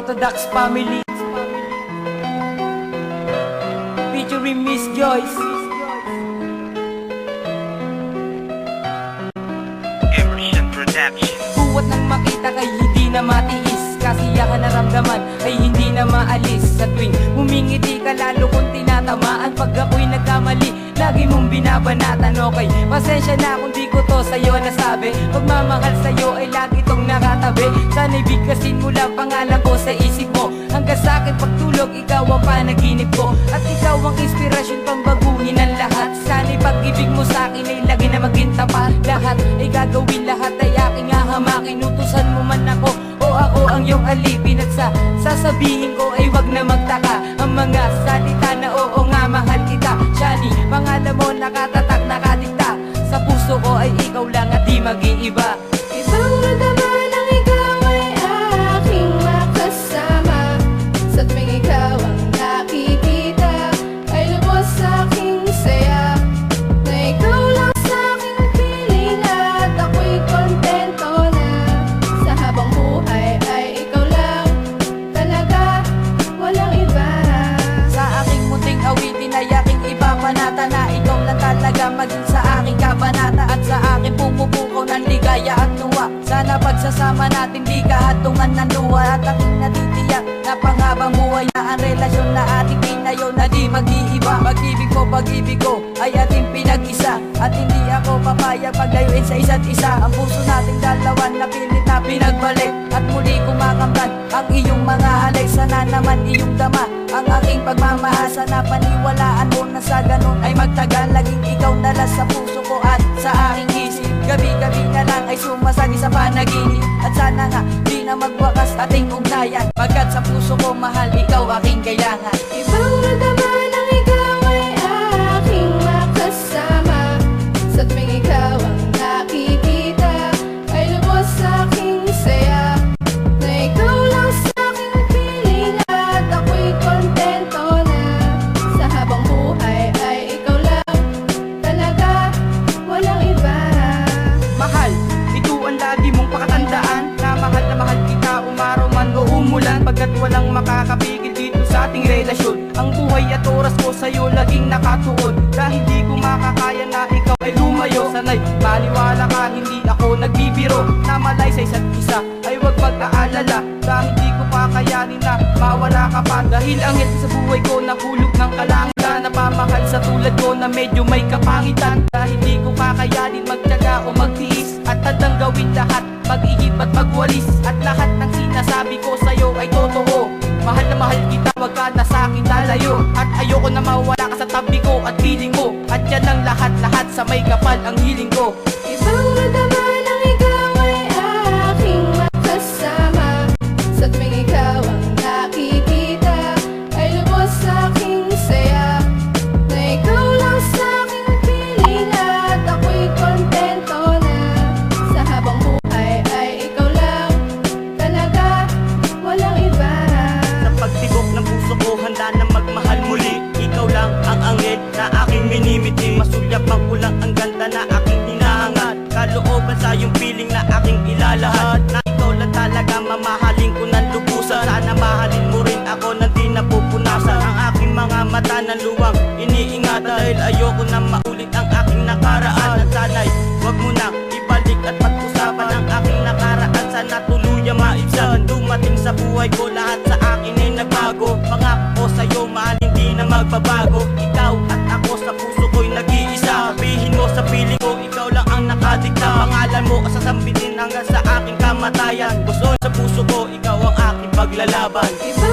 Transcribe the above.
Orthodox family featuring Miss Joyce. Emerson Production. Buwat nang makita kay hindi na matiis, kasiyahan na ramdaman ay hindi na maalis. Sa tuwing humingiti ka lalo kung tinatamaan, pag ako'y nagkamali lagi mong binabanatan. Okay, pasensya na kung di ko to sa'yo nasabi. Pagmamahal sa'yo ay lagi tong nakatabi. Sana'y bigkasin mo lang pangalan ko sa isip mo. Hanggang sa'kin pagtulog, ikaw ang panaginip ko. At ikaw ang inspirasyon pang baguhin ang lahat. Sana'y pag-ibig mo sa'kin ay lagi na maging tapat. Lahat ay gagawin, lahat ay aking hahamakin. Utusan mo man ako o ako ang iyong alipin. At sasabihin ko ay wag na magtaka ang mga salita na oo nga mahal kita. Shani, pangalan mo nakatatak, nakadikta sa puso ko ay ikaw lang at di mag-iiba. Ibang naman ang ikaw ay aking makasama. Sa tuwing ikaw ang nakikita ay lubos sa aking saya. Na ikaw lang sa aking piling at ako'y kontento na. Sa habang buhay ay ikaw lang talaga, walang iba. Sa aking munting awitin ay aking ipapanata na ikaw lang talaga maging sa aking kabanata. At sa aking pumupukaw ng ligaya at tuwa. Sana pagsasama natin di kahatungan ng luha. At aking natitiyak na panghabang buhay na ang relasyon na ating pinayo na di mag-iiba. Pag-ibig ko ay ating pinag-isa. At hindi ako papayag paglayuin sa isa't isa. Ang puso nating dalawa na pilit na pinagbalik. At muli kumakamtan ang iyong mga halik. Sana naman iyong dama ang aking pagmamahal. Sana paniwalaan mo na sa ganun ay magtagal. Laging ikaw nalas sa puso ko at sa aking isip. Gabi-gabi na lang ay sumasagi sa panaginip. At sana nga di na magwakas ating ugnayan. Pagkat sa puso ko mahal, ikaw aking kailangan. Ibang naman ang ikaw ay aking makasama. Sa tuwing ikaw ang nakikita ay lubos sa aking saya. Na ikaw lang sa aking piling at ako'y kontento na. Sa habang buhay ay ikaw lang talaga, walang iba. Mahal, ito ang lagi mong pakatandaan. Na mahal kita umaraw man o umulan. Pagkat walang makakapigil dito sa ating relasyon. Ang buhay at oras ko sa'yo laging nakatuon. Dahil di ko makakaya na ikaw ay lumayo. Sana'y maniwala ka, hindi ako nagbibiro. Na malay sa isa't isa ay wag mag-aalala. Dahil di ko pa kayanin na mawala ka pa. Dahil ang healthy sa buhay ko nahulog ng kalangitan. Napamahal sa tulad ko na medyo may kapangitan. Dahil di ko kakayanin magtiyaga o magtiis. At handang gawin lahat, mag-ihip at magwalis. At lahat ng sinasabi ko sa'yo ay totoo. Mahal na mahal kita, wag ka na sa'kin lalayo. At ayoko na mawala ka sa tabi ko at piling mo. At yan ang lahat-lahat sa may kapal ang hiling ko. Ibang naman ang ikaw ay aking makasama. Sa tuwing ikaw ang nakikita ay lubos sa aking saya. Na ikaw lang sa aking piling at ako'y kontento na. Sa habang buhay ay ikaw lang talaga, walang iba. Sa pagtibok ng puso ko, handa na magmahal muli. Ikaw lang ang angit na aking minimiti. Masulyap ang kulang ang ganda na aking hinahangat. Kalooban sa iyong piling na aking ilalahad. Na ikaw lang talaga mamahalin ko ng lubusan. Sana mahalin mo rin ako na di napupunasan. Ang aking mga mata ng luwang iniingatan. Dahil ayoko na maulit ang aking nakaraan. At sana'y wag mo na ibalik at pag-usapan ang aking nakaraan. Sana tuluyang maibsan. Dumating sa buhay ko, lahat sa akin ay nagbago. Pangako ko sa'yo, mahal, hindi na magbabago. Ikaw at ako sa puso ko'y nag-iisa. Sabihin mo sa piling ko, ikaw lang ang nakadikta. Pangalan mo sasambitin hanggang sa aking kamatayan. Gusto sa puso ko, ikaw ang aking paglalaban. Iba